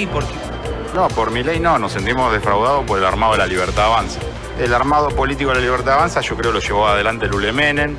Milei? ¿Por qué? No, por Milei no, nos sentimos defraudados por el armado de la Libertad Avanza. El armado político de la Libertad Avanza yo creo lo llevó adelante Lule Menem,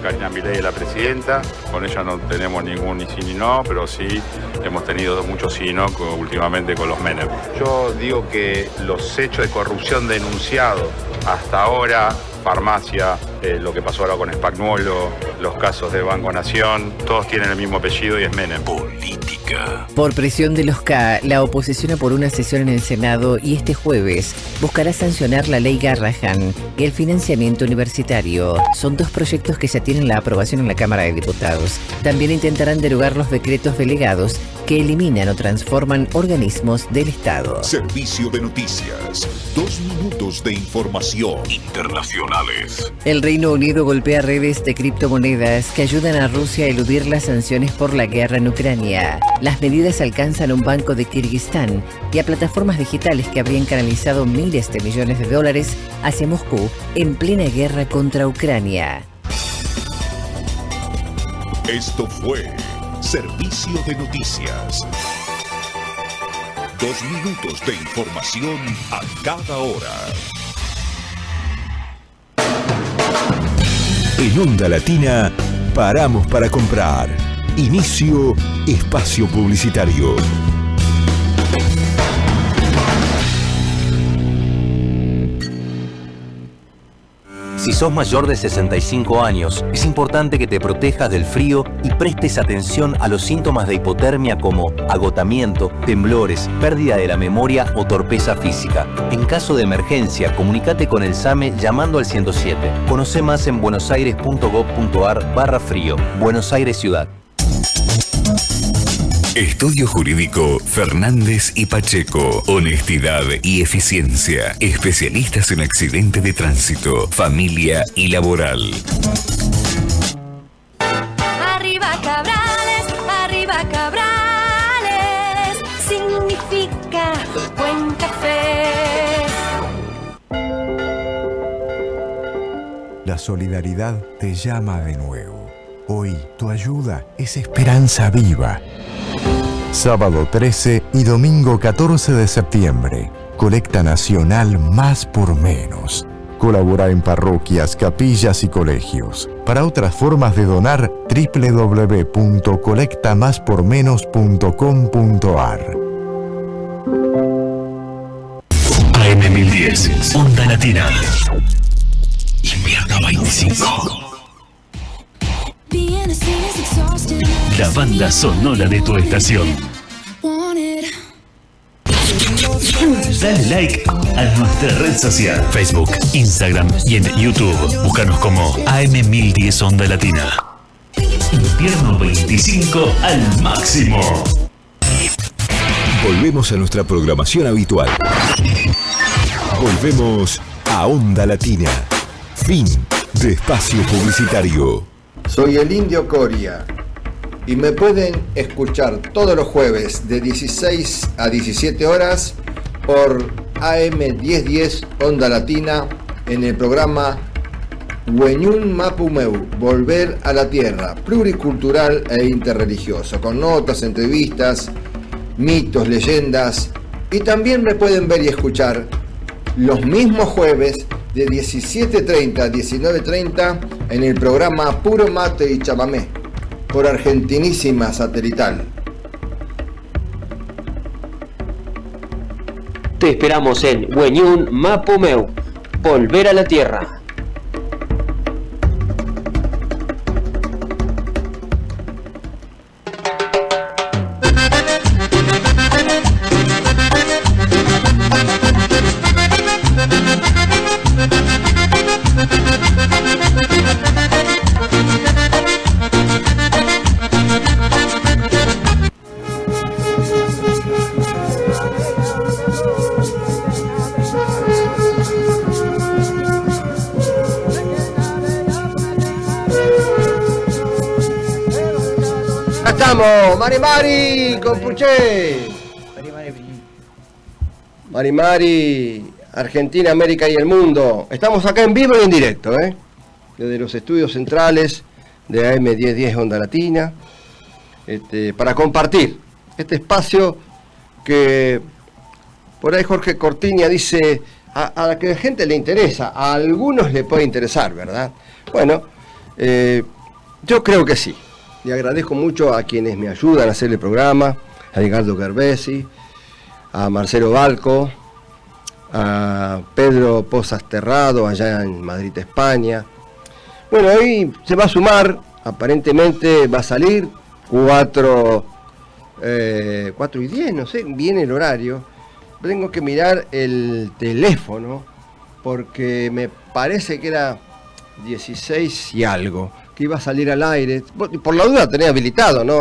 Karina Milei es la presidenta, con ella no tenemos ningún ni sí ni no, pero sí hemos tenido muchos sí y no últimamente con los Menem. Yo digo que los hechos de corrupción denunciados hasta ahora, farmacia, lo que pasó ahora con Spagnuolo, los casos de Banco Nación, todos tienen el mismo apellido y es Menem. Política. Por presión de los K, la oposición apuró una sesión en el Senado y este jueves buscará sancionar la ley Garrahan y el financiamiento universitario. Son dos proyectos que ya tienen la aprobación en la Cámara de Diputados. También intentarán derogar los decretos delegados que eliminan o transforman organismos del Estado. Servicio de noticias. 2 minutos de información internacionales. El Reino Unido golpea redes de criptomonedas que ayudan a Rusia a eludir las sanciones por la guerra en Ucrania. Las medidas alcanzan a un banco de Kirguistán y a plataformas digitales que habrían canalizado miles de millones de dólares hacia Moscú en plena guerra contra Ucrania. Esto fue Servicio de Noticias. 2 minutos de información a cada hora. En Onda Latina, paramos para comprar. Inicio espacio publicitario. Si sos mayor de 65 años, es importante que te protejas del frío y prestes atención a los síntomas de hipotermia como agotamiento, temblores, pérdida de la memoria o torpeza física. En caso de emergencia, comunícate con el SAME llamando al 107. Conoce más en buenosaires.gov.ar/frío. Buenos Aires Ciudad. Estudio Jurídico Fernández y Pacheco. Honestidad y eficiencia. Especialistas en accidente de tránsito, familia y laboral. Arriba Cabrales, arriba Cabrales. Significa buen café. La solidaridad te llama de nuevo. Hoy tu ayuda es esperanza viva. Sábado 13 y domingo 14 de septiembre. Colecta nacional Más por Menos. Colabora en parroquias, capillas y colegios. Para otras formas de donar, www.colectamáspormenos.com.ar. AM1010, Onda Latina. Invierno 25. La banda sonora de tu estación. Dale like a nuestra red social, Facebook, Instagram y en YouTube. Búscanos como AM1010 Onda Latina. Invierno 25 al máximo. Volvemos a nuestra programación habitual. Volvemos a Onda Latina. Fin de espacio publicitario. Soy el Indio Coria y me pueden escuchar todos los jueves de 16 a 17 horas por AM1010 Onda Latina en el programa Weñún Mapumeu, Volver a la Tierra, pluricultural e interreligioso, con notas, entrevistas, mitos, leyendas, y también me pueden ver y escuchar los mismos jueves de 17:30 a 19:30 en el programa Puro Mate y Chamamé por Argentinísima Satelital. Te esperamos en Weñún Mapumeu, Volver a la Tierra. Mari Mari, compuché. Mari Mari, Argentina, América y el mundo. Estamos acá en vivo y en directo, desde los estudios centrales de AM1010 Onda Latina, para compartir este espacio que por ahí Jorge Cortiña dice a la que la gente le interesa, a algunos le puede interesar, ¿verdad? Bueno, yo creo que sí. Le agradezco mucho a quienes me ayudan a hacer el programa, a Edgardo Gerbesi, a Marcelo Balco, a Pedro Pozas Terrado, allá en Madrid, España. Bueno, hoy se va a sumar, aparentemente va a salir 4:10, no sé, viene el horario. Tengo que mirar el teléfono porque me parece que era 16 y algo, que iba a salir al aire. Por la duda tenía habilitado, ¿no?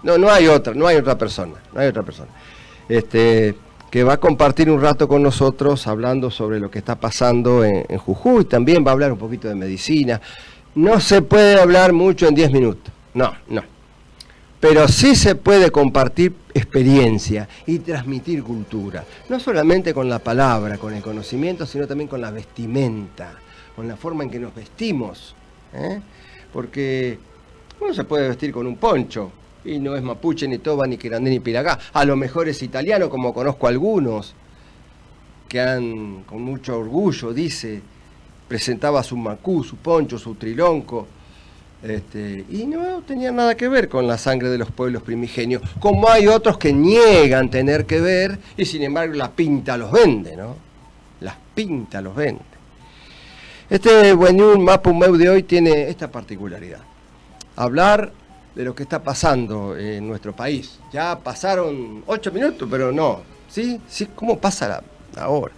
No hay otra persona, que va a compartir un rato con nosotros hablando sobre lo que está pasando en Jujuy. También va a hablar un poquito de medicina. No se puede hablar mucho en 10 minutos, no. Pero sí se puede compartir experiencia y transmitir cultura. No solamente con la palabra, con el conocimiento, sino también con la vestimenta, con la forma en que nos vestimos. Porque uno se puede vestir con un poncho y no es mapuche, ni toba, ni querandé, ni piragá. A lo mejor es italiano, como conozco algunos, que han, con mucho orgullo, presentaba su macú, su poncho, su trilonco. Y no tenía nada que ver con la sangre de los pueblos primigenios, como hay otros que niegan tener que ver y sin embargo la pinta los vende, ¿no? Las pinta los vende. Este Wenyun Mapumeu de hoy tiene esta particularidad: hablar de lo que está pasando en nuestro país. Ya pasaron 8 minutos, pero no, ¿sí? ¿Cómo pasa la hora?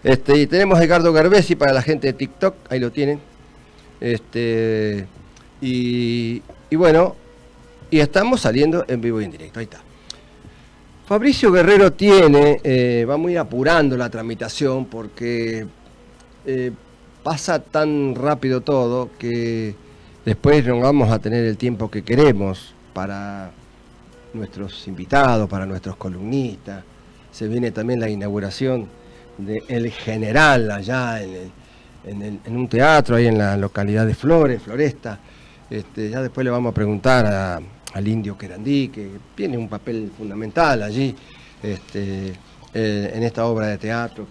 Y tenemos a Edgardo Gerbesi para la gente de TikTok, ahí lo tienen. Y bueno, y estamos saliendo en vivo y en directo, ahí está. Fabricio Guerrero vamos a ir apurando la tramitación porque pasa tan rápido todo que después no vamos a tener el tiempo que queremos para nuestros invitados, para nuestros columnistas. Se viene también la inauguración del General allá en un teatro, ahí en la localidad de Floresta. Ya después le vamos a preguntar al Indio Querandí, que tiene un papel fundamental allí en esta obra de teatro,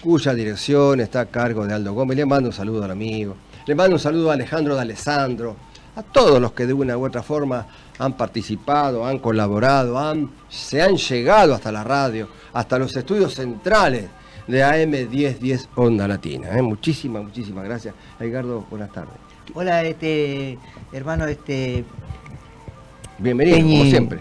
cuya dirección está a cargo de Aldo Gómez. Le mando un saludo al amigo, le mando un saludo a Alejandro D'Alessandro, a todos los que de una u otra forma han participado, han colaborado, se han llegado hasta la radio, hasta los estudios centrales de AM 1010 Onda Latina. Muchísimas gracias. Edgardo, buenas tardes. Hola, hermano, bienvenido, como siempre.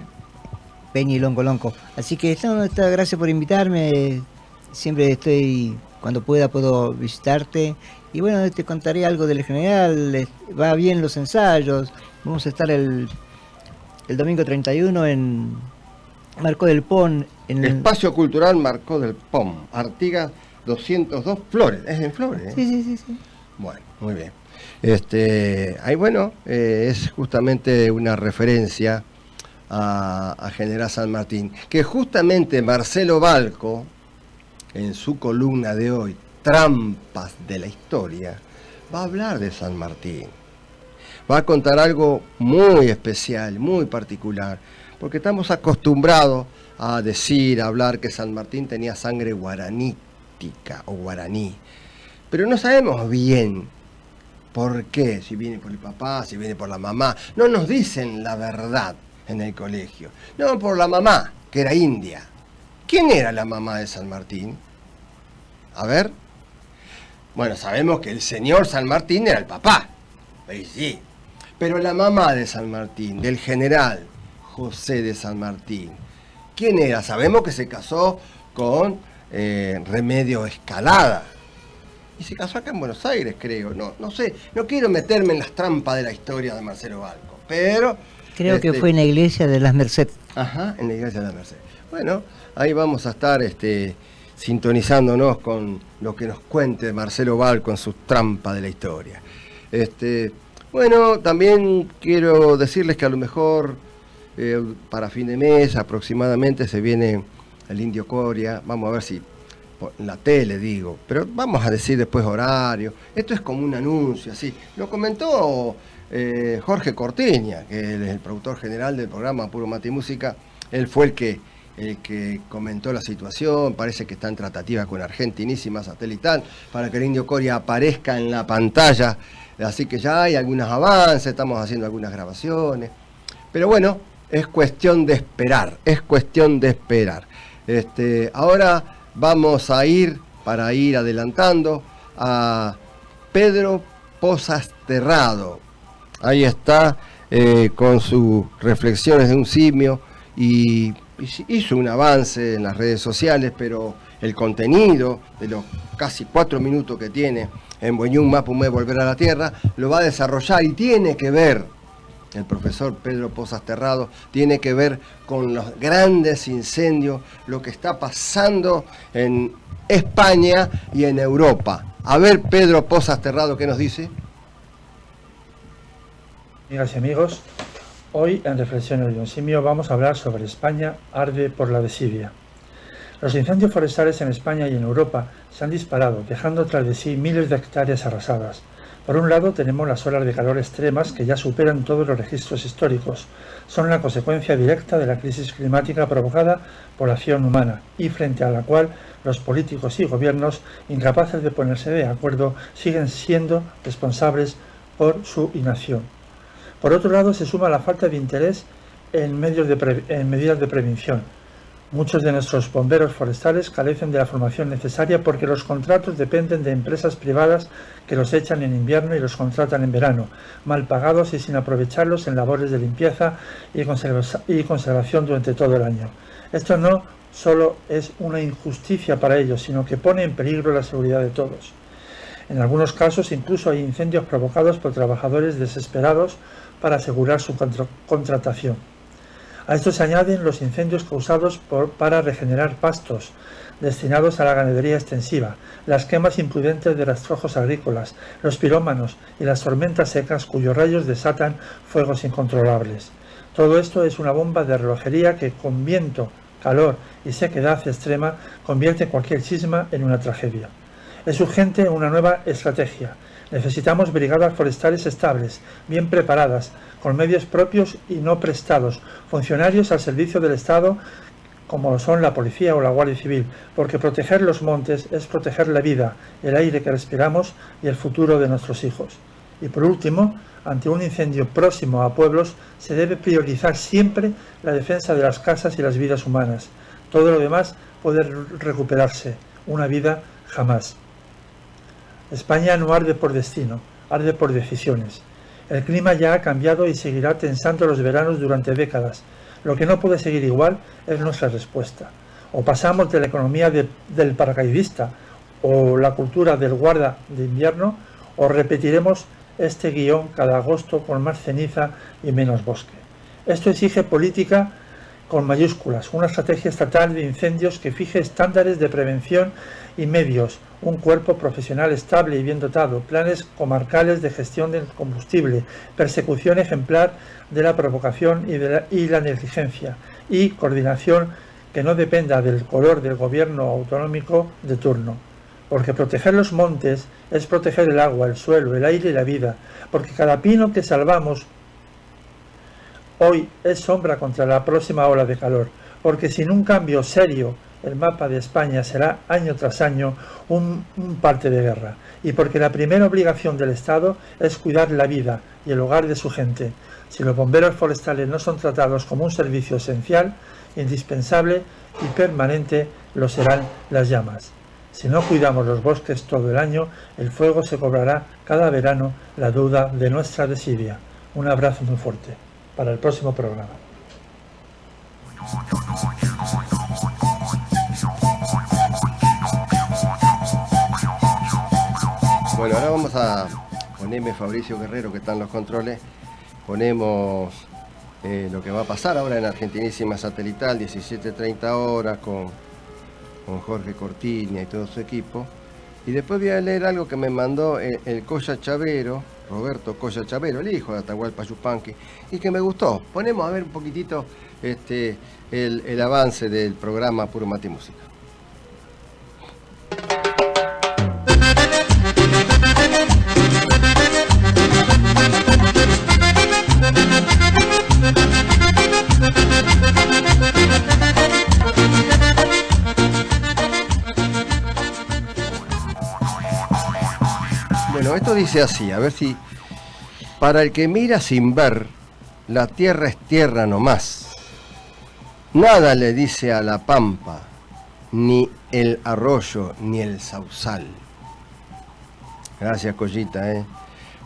Peñi Lonco. Así que gracias por invitarme. Siempre estoy, cuando puedo visitarte. Y bueno, te contaré algo del General. Va bien los ensayos. Vamos a estar el domingo 31 en Marcó del Pon. Espacio Cultural Marcó del Pon. Artigas 202 Flores. ¿Es en Flores? Sí. Bueno, muy bien. Ahí bueno, es justamente una referencia a General San Martín, que justamente Marcelo Balco, en su columna de hoy, Trampas de la Historia, va a hablar de San Martín. Va a contar algo muy especial, muy particular, porque estamos acostumbrados a hablar que San Martín tenía sangre guaranítica o guaraní, pero no sabemos bien por qué, si viene por el papá, si viene por la mamá. No nos dicen la verdad en el colegio. No, por la mamá, que era india. ¿Quién era la mamá de San Martín? A ver. Bueno, sabemos que el señor San Martín era el papá. Sí. Pero la mamá de San Martín, del general José de San Martín, ¿quién era? Sabemos que se casó con Remedio Escalada. Y se casó acá en Buenos Aires, creo. No sé, no quiero meterme en las trampas de la historia de Marcelo Balco, pero... Creo que fue en la iglesia de las Mercedes. Ajá, en la iglesia de las Mercedes. Bueno, ahí vamos a estar sintonizándonos con lo que nos cuente Marcelo Balco en sus trampas de la historia. Bueno, también quiero decirles que a lo mejor para fin de mes aproximadamente se viene el Indio Coria. Vamos a ver si... en la tele digo, pero vamos a decir después horario. Esto es como un anuncio, así. Lo comentó Jorge Cortiña, que él es el productor general del programa Puro Mate y Música. Él fue el que el que comentó la situación. Parece que está en tratativa con Argentinísima Satelital para que el Indio Coria aparezca en la pantalla. Así que ya hay algunos avances, estamos haciendo algunas grabaciones. Pero bueno, es cuestión de esperar, Ahora vamos a ir, para ir adelantando, a Pedro Pozas Terrado. Ahí está, con sus reflexiones de un simio, y hizo un avance en las redes sociales, pero el contenido de los casi 4 minutos que tiene en Bueñún Mapumé Volver a la Tierra lo va a desarrollar, y tiene que ver, el profesor Pedro Pozas Terrado, tiene que ver con los grandes incendios, lo que está pasando en España y en Europa. A ver, Pedro Pozas Terrado, ¿qué nos dice? Amigas y amigos, hoy en Reflexiones de un Simio vamos a hablar sobre España arde por la desidia. Los incendios forestales en España y en Europa se han disparado, dejando tras de sí miles de hectáreas arrasadas. Por un lado tenemos las olas de calor extremas que ya superan todos los registros históricos. Son la consecuencia directa de la crisis climática provocada por la acción humana y frente a la cual los políticos y gobiernos, incapaces de ponerse de acuerdo, siguen siendo responsables por su inacción. Por otro lado se suma la falta de interés en medidas de prevención. Muchos de nuestros bomberos forestales carecen de la formación necesaria porque los contratos dependen de empresas privadas que los echan en invierno y los contratan en verano, mal pagados y sin aprovecharlos en labores de limpieza y conservación durante todo el año. Esto no solo es una injusticia para ellos, sino que pone en peligro la seguridad de todos. En algunos casos incluso hay incendios provocados por trabajadores desesperados para asegurar su contratación. A esto se añaden los incendios causados para regenerar pastos destinados a la ganadería extensiva, las quemas imprudentes de rastrojos agrícolas, los pirómanos y las tormentas secas cuyos rayos desatan fuegos incontrolables. Todo esto es una bomba de relojería que con viento, calor y sequedad extrema convierte cualquier cisma en una tragedia. Es urgente una nueva estrategia. Necesitamos brigadas forestales estables, bien preparadas, con medios propios y no prestados, funcionarios al servicio del Estado como lo son la policía o la Guardia Civil, porque proteger los montes es proteger la vida, el aire que respiramos y el futuro de nuestros hijos. Y por último, ante un incendio próximo a pueblos, se debe priorizar siempre la defensa de las casas y las vidas humanas. Todo lo demás puede recuperarse, una vida jamás. España no arde por destino, arde por decisiones. El clima ya ha cambiado y seguirá tensando los veranos durante décadas. Lo que no puede seguir igual es nuestra respuesta. O pasamos de la economía del paracaidista o la cultura del guarda de invierno, o repetiremos este guión cada agosto con más ceniza y menos bosque. Esto exige política con mayúsculas, una estrategia estatal de incendios que fije estándares de prevención y medios, un cuerpo profesional estable y bien dotado, planes comarcales de gestión del combustible, persecución ejemplar de la provocación y la negligencia, y coordinación que no dependa del color del gobierno autonómico de turno. Porque proteger los montes es proteger el agua, el suelo, el aire y la vida, porque cada pino que salvamos hoy es sombra contra la próxima ola de calor, porque sin un cambio serio el mapa de España será año tras año un parte de guerra, y porque la primera obligación del Estado es cuidar la vida y el hogar de su gente. Si los bomberos forestales no son tratados como un servicio esencial, indispensable y permanente, lo serán las llamas. Si no cuidamos los bosques todo el año, el fuego se cobrará cada verano la deuda de nuestra desidia. Un abrazo muy fuerte. Para el próximo programa. Bueno, ahora vamos a ponerme Fabricio Guerrero, que está en los controles. Ponemos lo que va a pasar ahora en Argentinísima Satelital, 17:30 horas, con Jorge Cortiña y todo su equipo. Y después voy a leer algo que me mandó el Colla Chavero, Roberto Colla Chavero, el hijo de Atahualpa Yupanqui, y que me gustó. Ponemos a ver un poquitito el avance del programa Puro Mate y Música. Esto dice así, a ver si... Para el que mira sin ver, la tierra es tierra nomás. Nada le dice a la pampa, ni el arroyo, ni el sausal. Gracias, Collita,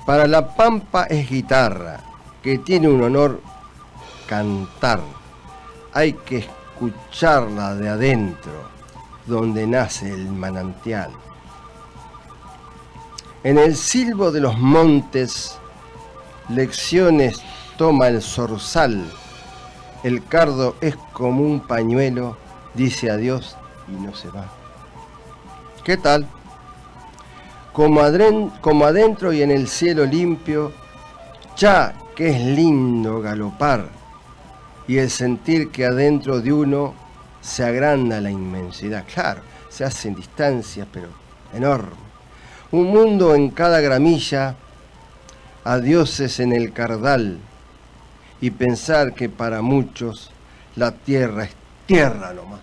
Para la pampa es guitarra, que tiene un honor cantar. Hay que escucharla de adentro, donde nace el manantial. En el silbo de los montes, lecciones toma el zorzal. El cardo es como un pañuelo, dice adiós y no se va. ¿Qué tal? Como adentro y en el cielo limpio, ya que es lindo galopar, y el sentir que adentro de uno se agranda la inmensidad. Claro, se hacen distancias, pero enormes. Un mundo en cada gramilla, a dioses en el cardal, y pensar que para muchos la tierra es tierra nomás.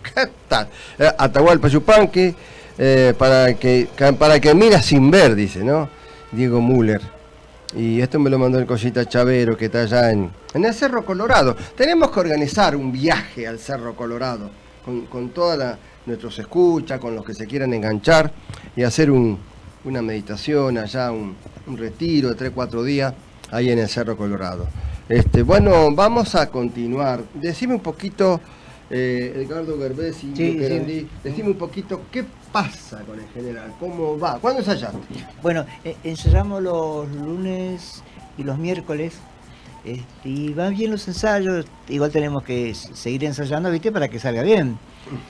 ¿Qué tal? Atahualpa Yupanqui, para que mira sin ver, dice, ¿no? Diego Müller. Y esto me lo mandó el Collita Chavero, que está allá en el Cerro Colorado. Tenemos que organizar un viaje al Cerro Colorado, con toda nuestros escuchas, con los que se quieran enganchar, y hacer una meditación allá, un retiro de 3-4 días, ahí en el Cerro Colorado. Bueno, vamos a continuar. Decime un poquito, Edgardo Gerbés y sí. decime un poquito qué pasa con el general, cómo va, ¿cuándo ensayaste? Bueno, ensayamos los lunes y los miércoles, y van bien los ensayos. Igual tenemos que seguir ensayando, ¿viste? Para que salga bien.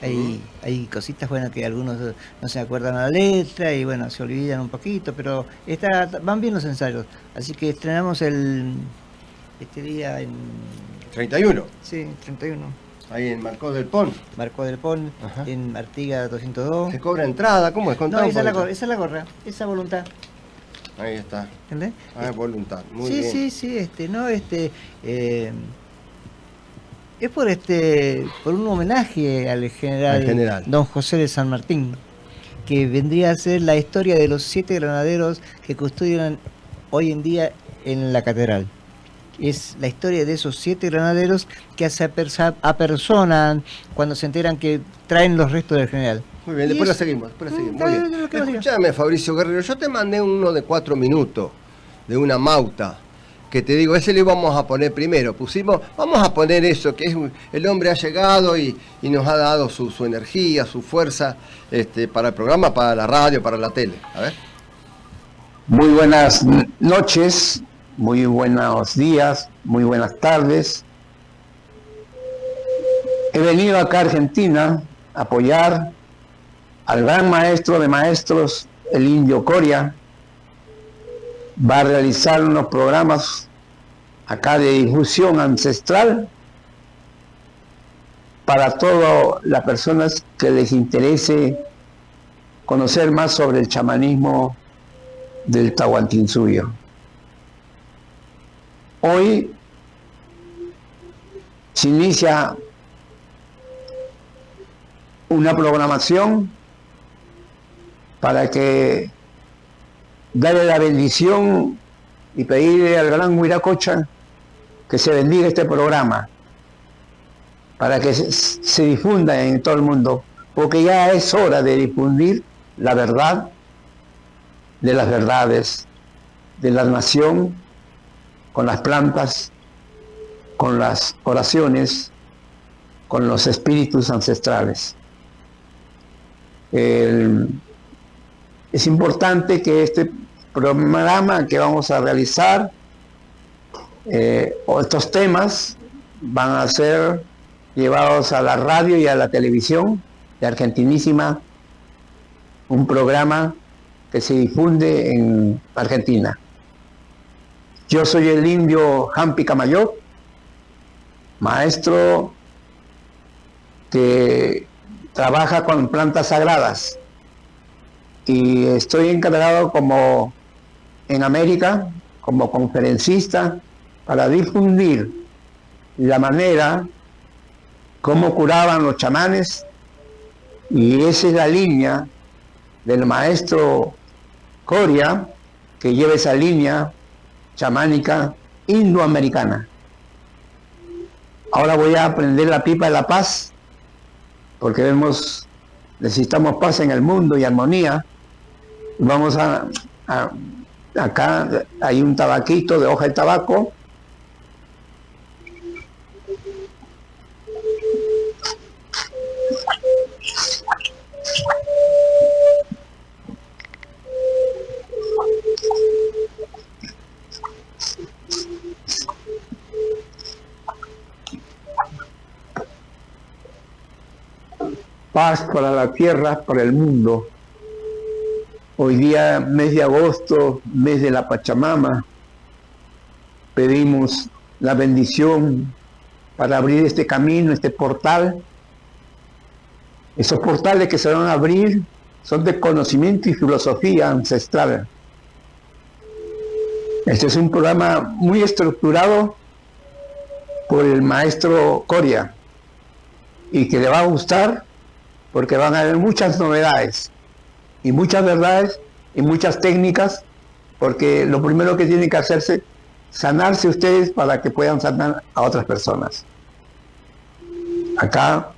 Hay cositas, bueno, que algunos no se acuerdan a la letra y bueno, se olvidan un poquito, pero van bien los ensayos. Así que estrenamos este día en... 31. Sí, 31. Ahí en Marcos del Pon. Marcos del Pon, en Artigas 202. ¿Se cobra entrada? ¿Cómo es? No, esa es la gorra, esa voluntad. Ahí está. ¿Entendés? Voluntad. Muy bien. Sí, es por un homenaje al general Don José de San Martín, que vendría a ser la historia de los 7 granaderos que custodian hoy en día en la catedral. Es la historia de esos 7 granaderos que se apersonan cuando se enteran que traen los restos del general. Muy bien, después la seguimos. Muy bien. Escuchame, Fabricio Guerrero, yo te mandé uno de 4 minutos, de una mauta, que te digo, ese le vamos a poner primero. Vamos a poner eso, que es el hombre ha llegado y nos ha dado su energía, su fuerza, para el programa, para la radio, para la tele. A ver. Muy buenas noches, muy buenos días, muy buenas tardes. He venido acá a Argentina a apoyar al gran maestro de maestros, el Indio Coria. Va a realizar unos programas acá de difusión ancestral para todas las personas que les interese conocer más sobre el chamanismo del Tahuantinsuyo. Hoy se inicia una programación para que darle la bendición y pedirle al gran Huiracocha que se bendiga este programa para que se difunda en todo el mundo, porque ya es hora de difundir la verdad de las verdades de la nación, con las plantas, con las oraciones, con los espíritus ancestrales. Es importante que este programa que vamos a realizar, o estos temas, van a ser llevados a la radio y a la televisión de Argentinísima, un programa que se difunde en Argentina. Yo soy el indio Hampi Camayo, maestro que trabaja con plantas sagradas, y estoy encargado como en América, como conferencista, para difundir la manera cómo curaban los chamanes, y esa es la línea del maestro Coria, que lleva esa línea chamánica indoamericana. Ahora voy a aprender la pipa de la paz, porque necesitamos paz en el mundo y armonía. Vamos acá hay un tabaquito de hoja de tabaco. Paz para la tierra, para el mundo. Hoy día, mes de agosto, mes de la Pachamama, pedimos la bendición para abrir este camino, este portal. Esos portales que se van a abrir son de conocimiento y filosofía ancestral. Este es un programa muy estructurado por el maestro Coria y que le va a gustar, porque van a haber muchas novedades y muchas verdades y muchas técnicas, porque lo primero que tienen que hacerse es sanarse ustedes para que puedan sanar a otras personas. Acá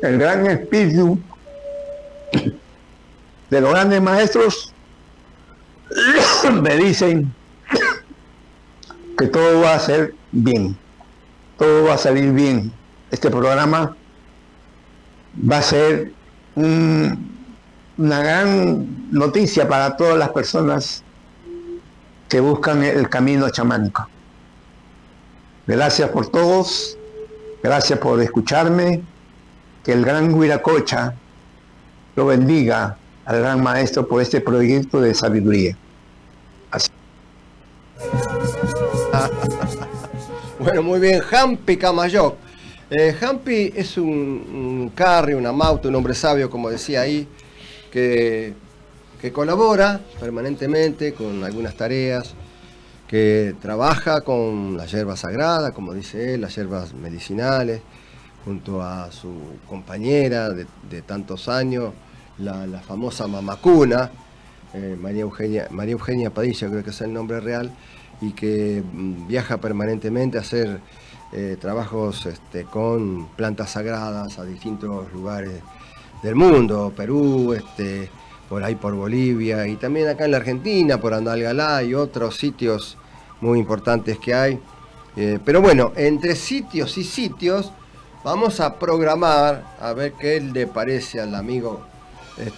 el gran espíritu de los grandes maestros me dicen que todo va a ser bien, todo va a salir bien. Este programa va a ser una gran noticia para todas las personas que buscan el camino chamánico. Gracias por todos, gracias por escucharme. Que el gran Huiracocha lo bendiga al gran maestro por este proyecto de sabiduría. Así. Bueno, muy bien, Hampi Camayoc. Hampi es un carry, un amauto, un hombre sabio, como decía ahí, que colabora permanentemente con algunas tareas, que trabaja con la hierba sagrada, como dice él, las hierbas medicinales, junto a su compañera de tantos años, la famosa Mamacuna, María Eugenia Padilla, creo que es el nombre real, y que viaja permanentemente a hacer trabajos con plantas sagradas a distintos lugares del mundo, Perú, por ahí por Bolivia, y también acá en la Argentina, por Andalgalá y otros sitios muy importantes que hay. Pero bueno, entre sitios y sitios, vamos a programar, a ver qué le parece al amigo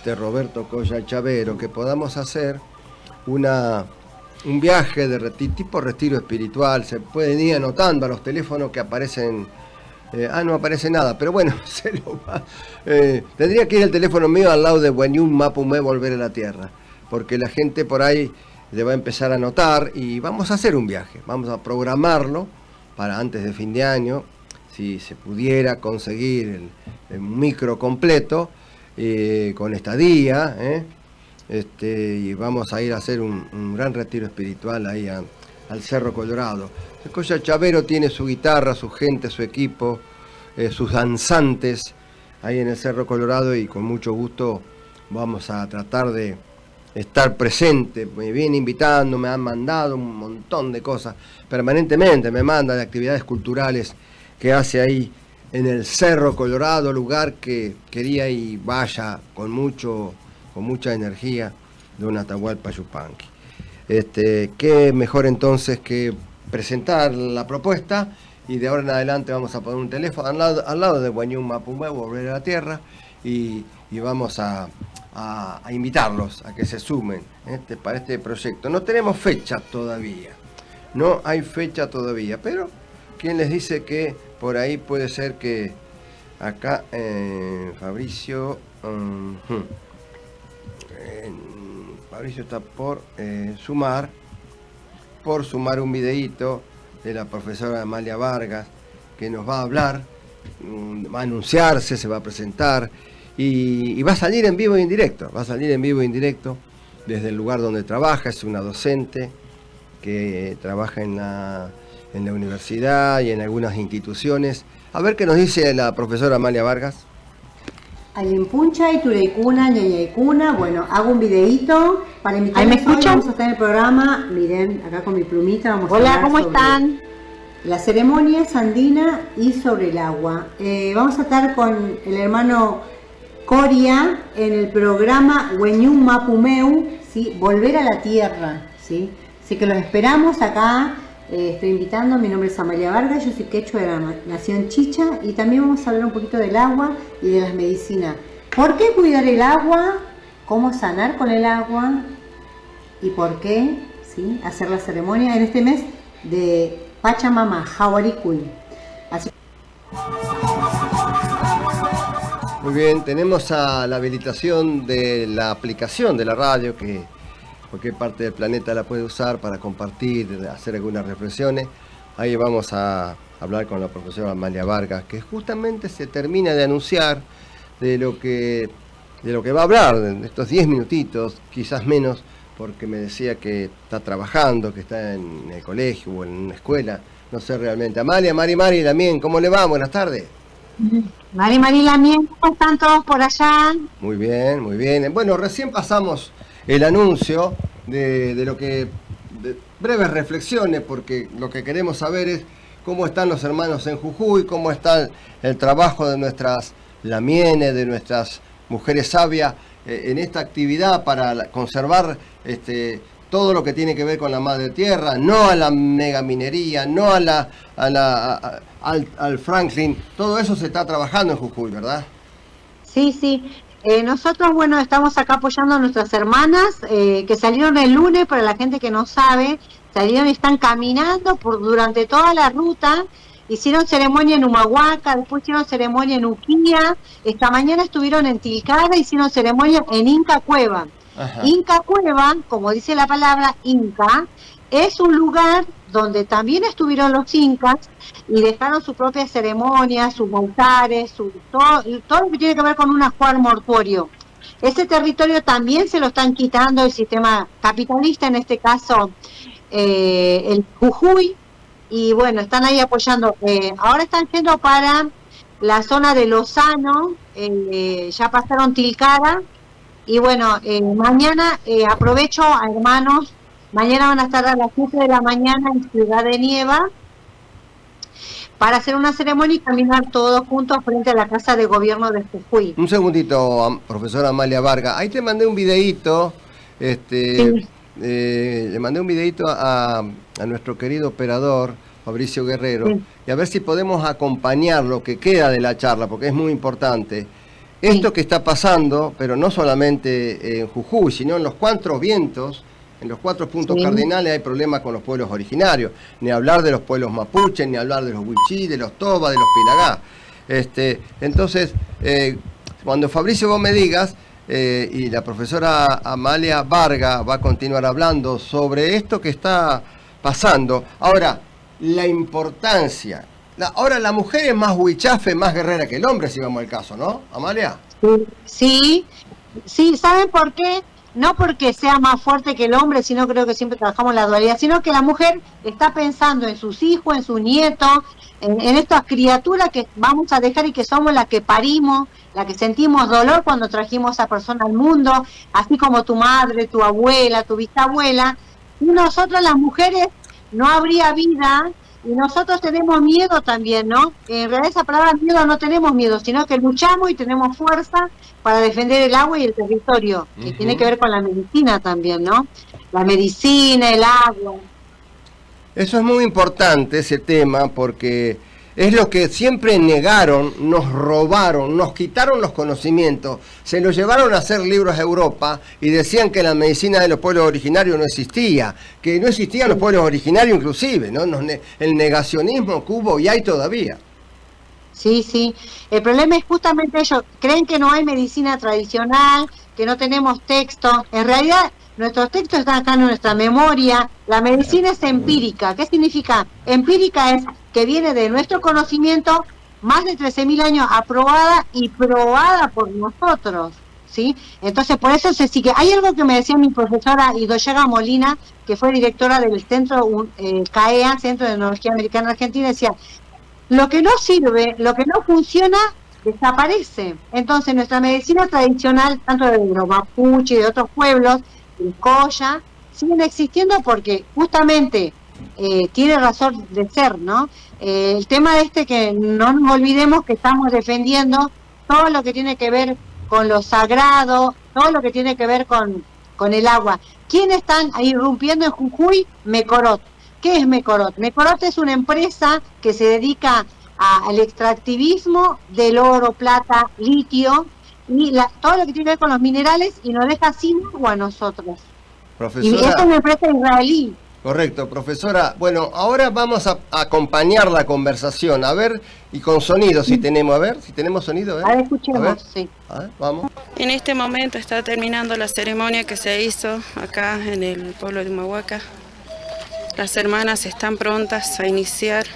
Roberto Colla Chavero, que podamos hacer un viaje de tipo retiro espiritual. Se pueden ir anotando a los teléfonos que aparecen. No aparece nada, pero bueno, tendría que ir el teléfono mío al lado de Buenyun Mapumé Volver a la Tierra, porque la gente por ahí le va a empezar a anotar y vamos a hacer un viaje. Vamos a programarlo para antes de fin de año. Si se pudiera conseguir el micro completo con estadía, y vamos a ir a hacer un gran retiro espiritual ahí al Cerro Colorado. El Colla Chavero tiene su guitarra, su gente, su equipo, sus danzantes ahí en el Cerro Colorado, y con mucho gusto vamos a tratar de estar presente. Me viene invitando, me han mandado un montón de cosas, permanentemente me manda de actividades culturales que hace ahí en el Cerro Colorado, lugar que quería y vaya con mucha energía de un Atahualpa Yupanqui. Qué mejor entonces que presentar la propuesta, y de ahora en adelante vamos a poner un teléfono al lado de Buenyun Mapumé Volver a la Tierra, y vamos a invitarlos a que se sumen para este proyecto. No tenemos fecha todavía, no hay fecha todavía, pero ¿quién les dice que por ahí puede ser que acá Fabricio está por sumar un videíto de la profesora Amalia Vargas, que nos va a hablar va a anunciarse, se va a presentar y va a salir en vivo e indirecto, desde el lugar donde trabaja. Es una docente que trabaja en la universidad y en algunas instituciones. A ver qué nos dice la profesora Amalia Vargas. Alimpuncha y Tureicuna, Ñañaicuna. Bueno, hago un videíto para invitarles. ¿Ahí me escuchan? Vamos a estar en el programa. Miren, acá con mi plumita vamos a Hola, hablar ¿cómo sobre están? la ceremonia andina y sobre el agua. Vamos a estar con el hermano Coria en el programa Weñún Mapumeu, ¿sí? Volver a la tierra, ¿sí? Así que los esperamos acá. Estoy invitando, mi nombre es Amalia Vargas, yo soy quechua de la nación Chicha y también vamos a hablar un poquito del agua y de las medicinas. ¿Por qué cuidar el agua? ¿Cómo sanar con el agua? ¿Y por qué, sí, hacer la ceremonia en este mes de Pachamama, Jawaricui? Así... Muy bien, tenemos a la habilitación de la aplicación de la radio que cualquier parte del planeta la puede usar para compartir, hacer algunas reflexiones. Ahí vamos a hablar con la profesora Amalia Vargas, que justamente se termina de anunciar de lo que va a hablar en estos 10 minutitos, quizás menos, porque me decía que está trabajando, que está en el colegio o en una escuela, no sé realmente. Amalia, Mari también, ¿cómo le va? Buenas tardes. Mari Lamien, ¿cómo están todos por allá? Muy bien, muy bien. Bueno, recién pasamos el anuncio de lo que, de breves reflexiones, porque lo que queremos saber es cómo están los hermanos en Jujuy, cómo está el trabajo de nuestras lamienes, de nuestras mujeres sabias en esta actividad para conservar todo lo que tiene que ver con la madre tierra, no a la megaminería, no al Franklin. Todo eso se está trabajando en Jujuy, ¿verdad? Sí. Nosotros, bueno, estamos acá apoyando a nuestras hermanas que salieron el lunes, para la gente que no sabe, salieron y están caminando durante toda la ruta, hicieron ceremonia en Humahuaca, después hicieron ceremonia en Uquía, esta mañana estuvieron en Tilcara, hicieron ceremonia en Inca Cueva. Ajá. Inca Cueva, como dice la palabra Inca, es un lugar donde también estuvieron los incas y dejaron su propia ceremonia, sus altares, todo lo que tiene que ver con un ajuar mortuorio. Ese territorio también se lo están quitando el sistema capitalista, en este caso el Jujuy, y bueno, están ahí apoyando. Ahora están yendo para la zona de Lozano, ya pasaron Tilcara, y bueno, mañana aprovecho a hermanos. Mañana van a estar a las 7 de la mañana en Ciudad de Nieva para hacer una ceremonia y caminar todos juntos frente a la Casa de Gobierno de Jujuy. Un segundito, profesora Amalia Vargas. Ahí te mandé un videíto, sí. Le mandé un videíto a nuestro querido operador, Fabricio Guerrero, sí. Y a ver si podemos acompañar lo que queda de la charla, porque es muy importante. Esto que está pasando, pero no solamente en Jujuy, sino en los 4 vientos. En los 4 puntos cardinales hay problemas con los pueblos originarios, ni hablar de los pueblos mapuches, ni hablar de los huichí, de los toba, de los pilagá. Entonces, cuando Fabricio vos me digas, y la profesora Amalia Vargas va a continuar hablando sobre esto que está pasando. Ahora, la importancia. Ahora la mujer es más huichafe, más guerrera que el hombre, si vamos al caso, ¿no, Amalia? Sí, ¿saben por qué? No porque sea más fuerte que el hombre, sino creo que siempre trabajamos en la dualidad, sino que la mujer está pensando en sus hijos, en sus nietos, en estas criaturas que vamos a dejar y que somos las que parimos, las que sentimos dolor cuando trajimos a esa persona al mundo, así como tu madre, tu abuela, tu bisabuela. Y nosotros las mujeres no habría vida, y nosotros tenemos miedo también, ¿no? En realidad esa palabra miedo no tenemos miedo, sino que luchamos y tenemos fuerza para defender el agua y el territorio, que tiene que ver con la medicina también, ¿no? La medicina, el agua. Eso es muy importante, ese tema, porque es lo que siempre negaron, nos robaron, nos quitaron los conocimientos, se los llevaron a hacer libros a Europa y decían que la medicina de los pueblos originarios no existía, que no existían los pueblos originarios inclusive, ¿no? El negacionismo que hubo y hay todavía. Sí. El problema es justamente ellos, creen que no hay medicina tradicional, que no tenemos textos. En realidad, nuestros textos están acá en nuestra memoria. La medicina es empírica. ¿Qué significa? Empírica es que viene de nuestro conocimiento más de 13.000 años aprobada y probada por nosotros, ¿sí? Entonces, por eso se sigue. Hay algo que me decía mi profesora Idoyaga Molina, que fue directora del centro CAEA, Centro de Tecnología Americana Argentina, decía, lo que no sirve, lo que no funciona, desaparece. Entonces, nuestra medicina tradicional, tanto de los mapuche y de otros pueblos, el Coya, siguen existiendo porque justamente tiene razón de ser, ¿no? El tema que no nos olvidemos que estamos defendiendo todo lo que tiene que ver con lo sagrado, todo lo que tiene que ver con el agua. ¿Quiénes están irrumpiendo en Jujuy? Mecorot. ¿Qué es Mecorot? Mecorot es una empresa que se dedica al extractivismo del oro, plata, litio y todo lo que tiene que ver con los minerales y nos deja sin agua a nosotros. Profesora, y esta es una empresa israelí. Correcto, profesora. Bueno, ahora vamos a acompañar la conversación, a ver, y con sonido si tenemos, a ver, si tenemos sonido. A ver, escuchemos, sí. A ver, vamos. En este momento está terminando la ceremonia que se hizo acá en el pueblo de Humahuaca. Las hermanas están prontas a iniciar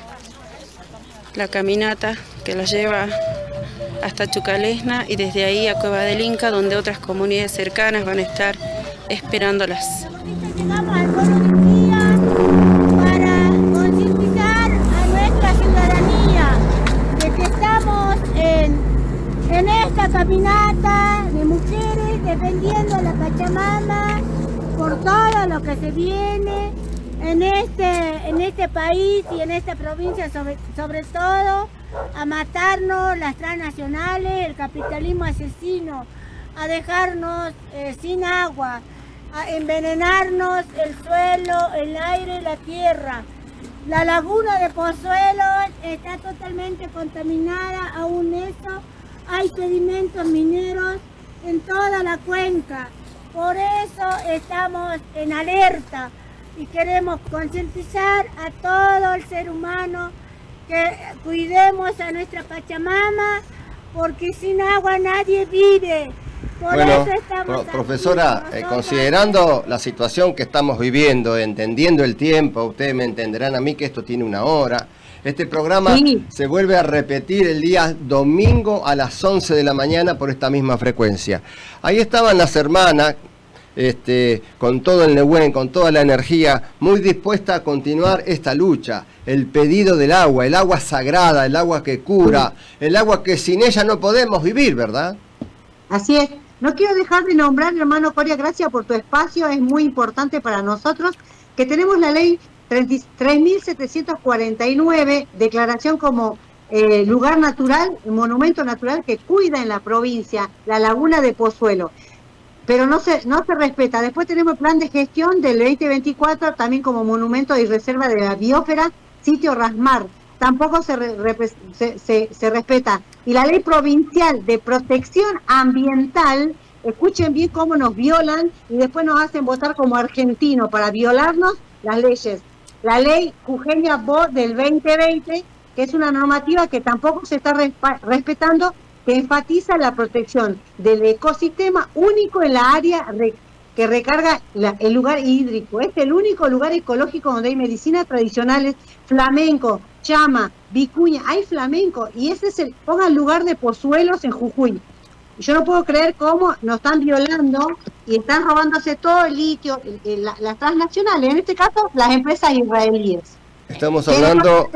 la caminata que las lleva hasta Chucalesna y desde ahí a Cueva del Inca, donde otras comunidades cercanas van a estar esperándolas. Llegamos al pueblo de Chía para concientizar a nuestra ciudadanía de que estamos en esta caminata de mujeres defendiendo a la Pachamama por todo lo que se viene en este país y en esta provincia, sobre todo a matarnos las transnacionales, el capitalismo asesino, a dejarnos sin agua, a envenenarnos el suelo, el aire y la tierra. La laguna de Pozuelo está totalmente contaminada, aún eso, hay sedimentos mineros en toda la cuenca. Por eso estamos en alerta y queremos concientizar a todo el ser humano que cuidemos a nuestra Pachamama, porque sin agua nadie vive. Por bueno, eso estamos profesora, considerando la situación que estamos viviendo, entendiendo el tiempo, ustedes me entenderán a mí que esto tiene una hora. Este programa se vuelve a repetir el día domingo a las 11 de la mañana por esta misma frecuencia. Ahí estaban las hermanas, con todo el Nehuen, con toda la energía, muy dispuesta a continuar esta lucha. El pedido del agua, el agua sagrada, el agua que cura, el agua que sin ella no podemos vivir, ¿verdad? Así es. No quiero dejar de nombrar, hermano Coria, gracias por tu espacio, es muy importante para nosotros, que tenemos la ley 3.749, declaración como lugar natural, monumento natural que cuida en la provincia, la laguna de Pozuelo. Pero no se respeta. Después tenemos el plan de gestión del 2024, también como monumento y reserva de la biosfera, sitio Rasmar. Tampoco se respeta. Y la ley provincial de protección ambiental, escuchen bien cómo nos violan y después nos hacen votar como argentinos para violarnos las leyes. La ley Jujeña Bo del 2020, que es una normativa que tampoco se está respetando, que enfatiza la protección del ecosistema único en la área que recarga el lugar hídrico. Es el único lugar ecológico donde hay medicinas tradicionales, flamenco, chama, vicuña, hay flamenco, y ese es pongan lugar de Pozuelos en Jujuy. Yo no puedo creer cómo nos están violando y están robándose todo el litio, las transnacionales, en este caso las empresas israelíes. Estamos hablando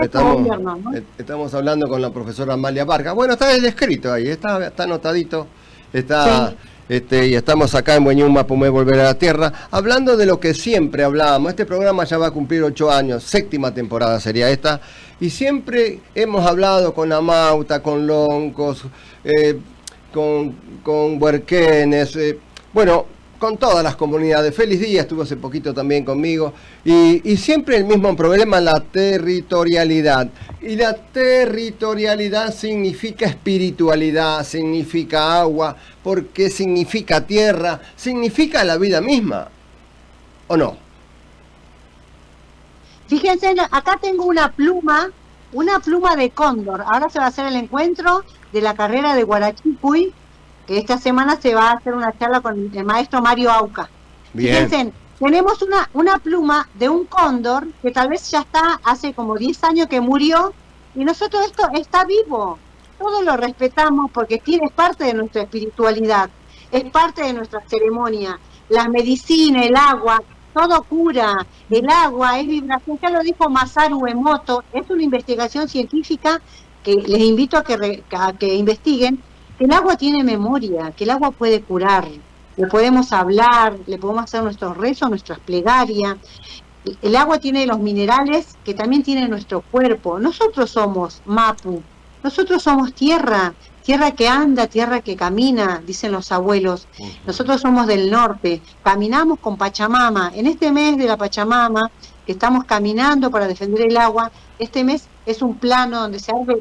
con la profesora Amalia Vargas. Bueno, está el escrito ahí, está anotadito, está... y estamos acá en Weñún Mapumé Volver a la Tierra, hablando de lo que siempre hablábamos. Este programa ya va a cumplir 8 años, 7ª temporada sería esta, y siempre hemos hablado con Amauta, con Loncos, con Huerquenes, bueno, con todas las comunidades. Feliz Día estuvo hace poquito también conmigo, y siempre el mismo problema, la territorialidad. Y la territorialidad significa espiritualidad, significa agua, porque significa tierra, significa la vida misma, ¿o no? Fíjense, acá tengo una pluma de cóndor. Ahora se va a hacer el encuentro de la carrera de Guarachipuy, que esta semana se va a hacer una charla con el maestro Mario Auca. Bien. Fíjense, tenemos una pluma de un cóndor que tal vez ya está hace como 10 años que murió, Y nosotros esto está vivo, todos lo respetamos porque es parte de nuestra espiritualidad, es parte de nuestra ceremonia. La medicina, el agua, todo cura, el agua es vibración, ya lo dijo Masaru Emoto, es una investigación científica que les invito a que investiguen, que el agua tiene memoria, que el agua puede curar, le podemos hablar, le podemos hacer nuestros rezos, nuestras plegarias. El agua tiene los minerales que también tiene nuestro cuerpo. Nosotros somos Mapu, nosotros somos tierra, tierra que anda, tierra que camina, dicen los abuelos. Nosotros somos del norte, caminamos con Pachamama. En este mes de la Pachamama, que estamos caminando para defender el agua, este mes es un plano donde se abre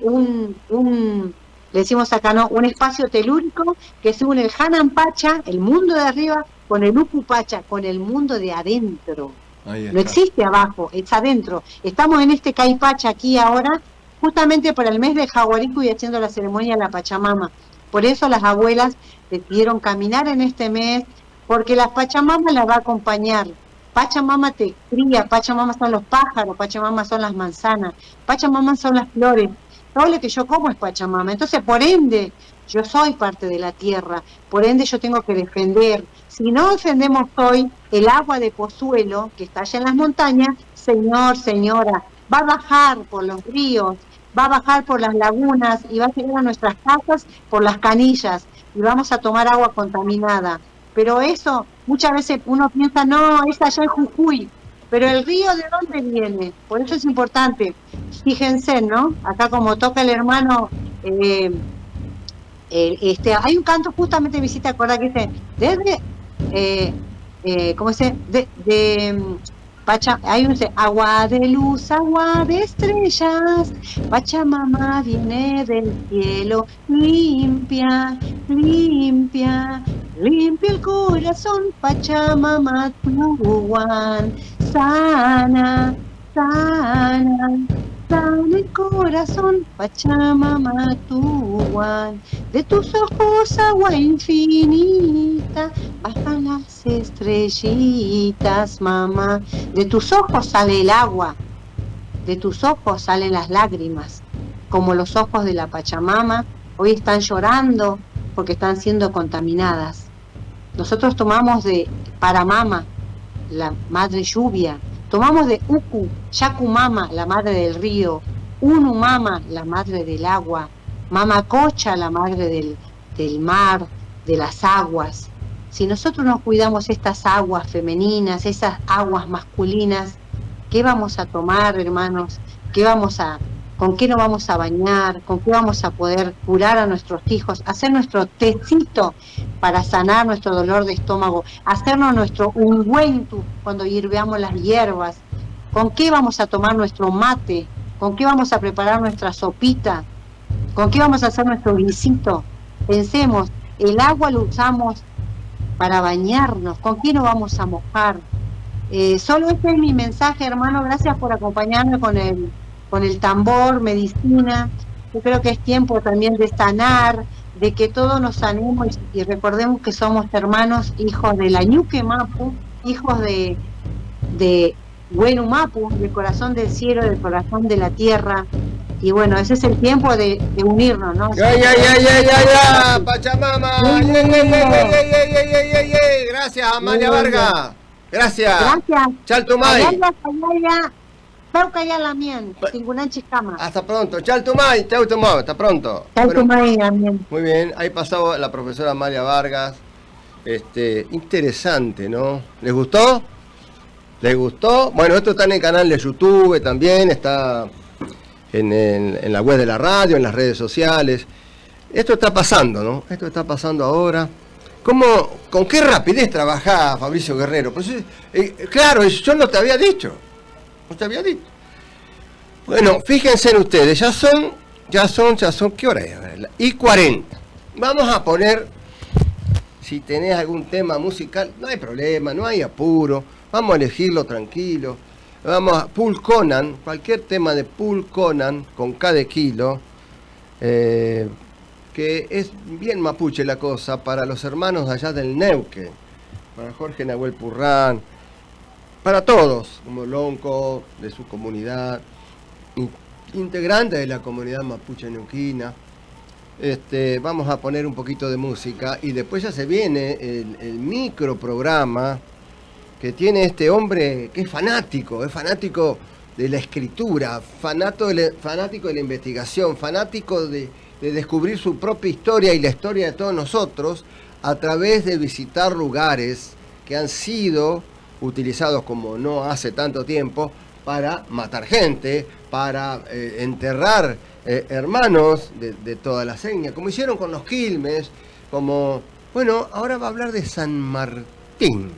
le decimos acá, ¿no? Un espacio telúrico que se une el Hanan Pacha, el mundo de arriba, con el Uku Pacha, con el mundo de adentro. No existe abajo, es adentro. Estamos en este Caipacha aquí ahora, justamente por el mes de Jaguarico y haciendo la ceremonia de la Pachamama. Por eso las abuelas decidieron caminar en este mes, porque la Pachamama la va a acompañar. Pachamama te cría, Pachamama son los pájaros, Pachamama son las manzanas, Pachamama son las flores. Todo lo que yo como es Pachamama. Entonces, por ende, yo soy parte de la tierra, por ende yo tengo que defender. Si no defendemos hoy el agua de Pozuelo, que está allá en las montañas, señor, señora, va a bajar por los ríos, va a bajar por las lagunas y va a llegar a nuestras casas por las canillas y vamos a tomar agua contaminada. Pero eso, muchas veces uno piensa, no, es allá en Jujuy, pero el río ¿de dónde viene? Por eso es importante. Fíjense, ¿no? Acá como toca el hermano, hay un canto justamente, me hiciste acordar que dice, ¿cómo dice? Hay un dice, agua de luz, agua de estrellas, Pachamama viene del cielo, limpia, limpia, limpia el corazón, Pachamama tuan, sana, sana, sana el corazón, Pachamama tuan, de tus ojos agua infinita, bajan las estrellitas, mamá, de tus ojos sale el agua, de tus ojos salen las lágrimas, como los ojos de la Pachamama, hoy están llorando porque están siendo contaminadas. Nosotros tomamos de Paramama, la madre lluvia, tomamos de Uku, Yacumama, la madre del río, Unumama, la madre del agua, Mamacocha, la madre del mar, de las aguas. Si nosotros no cuidamos estas aguas femeninas, esas aguas masculinas, ¿qué vamos a tomar, hermanos? ¿Con qué nos vamos a bañar? ¿Con qué vamos a poder curar a nuestros hijos? Hacer nuestro tecito para sanar nuestro dolor de estómago, hacernos nuestro ungüento cuando hirveamos las hierbas. ¿Con qué vamos a tomar nuestro mate? ¿Con qué vamos a preparar nuestra sopita? ¿Con qué vamos a hacer nuestro guisito? Pensemos, el agua lo usamos para bañarnos, ¿con qué nos vamos a mojar? Solo este es mi mensaje, hermano, gracias por acompañarme con el tambor, medicina. Yo creo que es tiempo también de sanar, de que todos nos sanemos y recordemos que somos hermanos, hijos de la Ñuque Mapu, hijos de Wenu Mapu, del corazón del cielo, del corazón de la tierra. Y bueno, ese es el tiempo de unirnos, ¿no? Ya, Pachamama. Gracias, Amalia Vargas. Gracias. Chaltumay. Hasta pronto. Chaltumay, hasta pronto. Muy bien, ahí pasó la profesora Amalia Vargas. Interesante, ¿no? ¿Les gustó? ¿Les gustó? Bueno, esto está en el canal de YouTube también, está en la web de la radio, en las redes sociales. Esto está pasando, ¿no? Esto está pasando ahora. ¿Con qué rapidez trabajaba Fabricio Guerrero? Pues, claro, yo no te había dicho. No te había dicho. Bueno, fíjense en ustedes, ya son, ¿qué hora es? Y 40. Vamos a poner, si tenés algún tema musical, no hay problema, no hay apuro. Vamos a elegirlo tranquilo. Vamos a Paul Conan, cualquier tema de Paul Conan, con cada kilo, que es bien mapuche la cosa, para los hermanos allá del Neuquén, para Jorge Nahuel Purrán, para todos, como Lonco, de su comunidad, y integrantes de la comunidad mapuche neuquina. Vamos a poner un poquito de música y después ya se viene el microprograma que tiene este hombre que es fanático de la escritura, fanático de la investigación, fanático de descubrir su propia historia y la historia de todos nosotros a través de visitar lugares que han sido utilizados como no hace tanto tiempo para matar gente, para enterrar hermanos de todas las etnias, como hicieron con los Quilmes, ahora va a hablar de San Martín,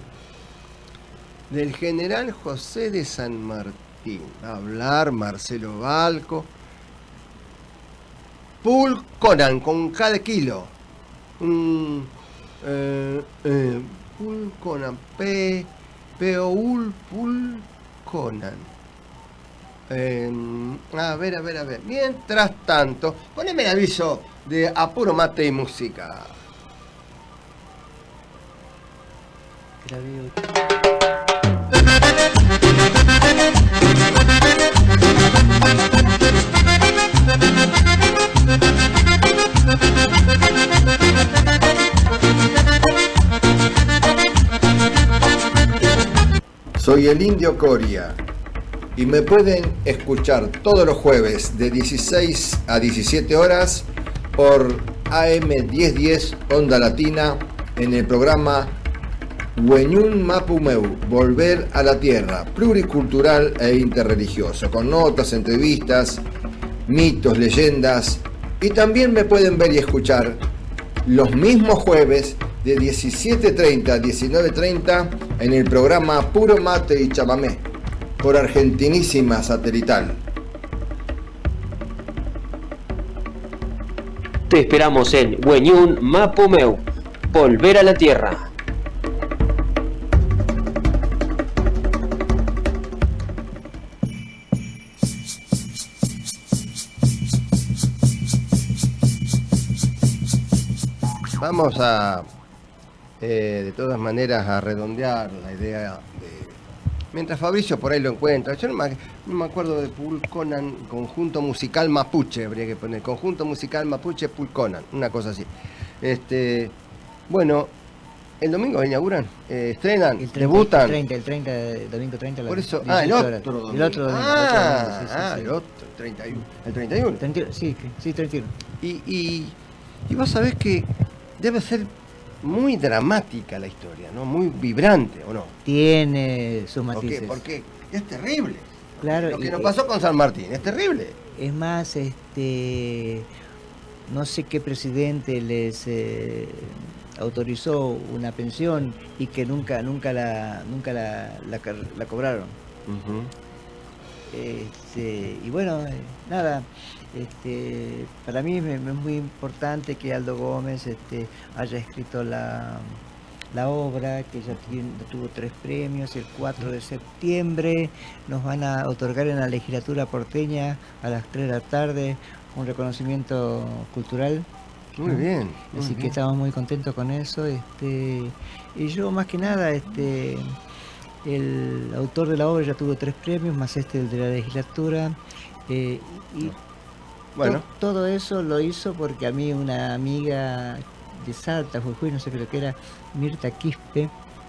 del general José de San Martín. Va a hablar Marcelo Balco. Pulconan, con cada kilo. Pulconan, Pulconan. A ver. Mientras tanto, poneme el aviso de Apuro Mate y Música. Soy el Indio Coria y me pueden escuchar todos los jueves de 16 a 17 horas por AM 1010 Onda Latina en el programa Wenyun Mapumeu, Volver a la Tierra, pluricultural e interreligioso, con notas, entrevistas, mitos, leyendas, y también me pueden ver y escuchar los mismos jueves de 17:30 a 19:30 en el programa Puro Mate y Chamamé por Argentinísima Satelital. Te esperamos en Wenyun Mapumeu, Volver a la Tierra. Vamos a, de todas maneras, a redondear la idea mientras Fabricio por ahí lo encuentra. Yo no me acuerdo de Pulconan, conjunto musical mapuche, habría que poner, conjunto musical mapuche Pulconan, una cosa así. Bueno, el domingo inauguran, estrenan, debutan. El 30, domingo 30. Por eso, el otro domingo. El otro, el 31. Sí, 31. Y vos sabés que debe ser muy dramática la historia, ¿no? Muy vibrante, ¿o no? Tiene sus matices. Porque es terrible. Claro. Lo que nos pasó con San Martín, es terrible. Es más, no sé qué presidente les autorizó una pensión y que nunca la cobraron. Uh-huh. Y bueno, nada, para mí es muy importante que Aldo Gómez haya escrito la obra, que ya tuvo 3 premios. El 4 de septiembre nos van a otorgar en la legislatura porteña a las 3 de la tarde un reconocimiento cultural. Muy bien. Así que estamos muy contentos con eso. Y yo más que nada, el autor de la obra ya tuvo 3 premios, más el de la legislatura. Y bueno, todo eso lo hizo porque a mí una amiga de Salta, Jujuy, no sé qué lo que era, Mirta Quispe,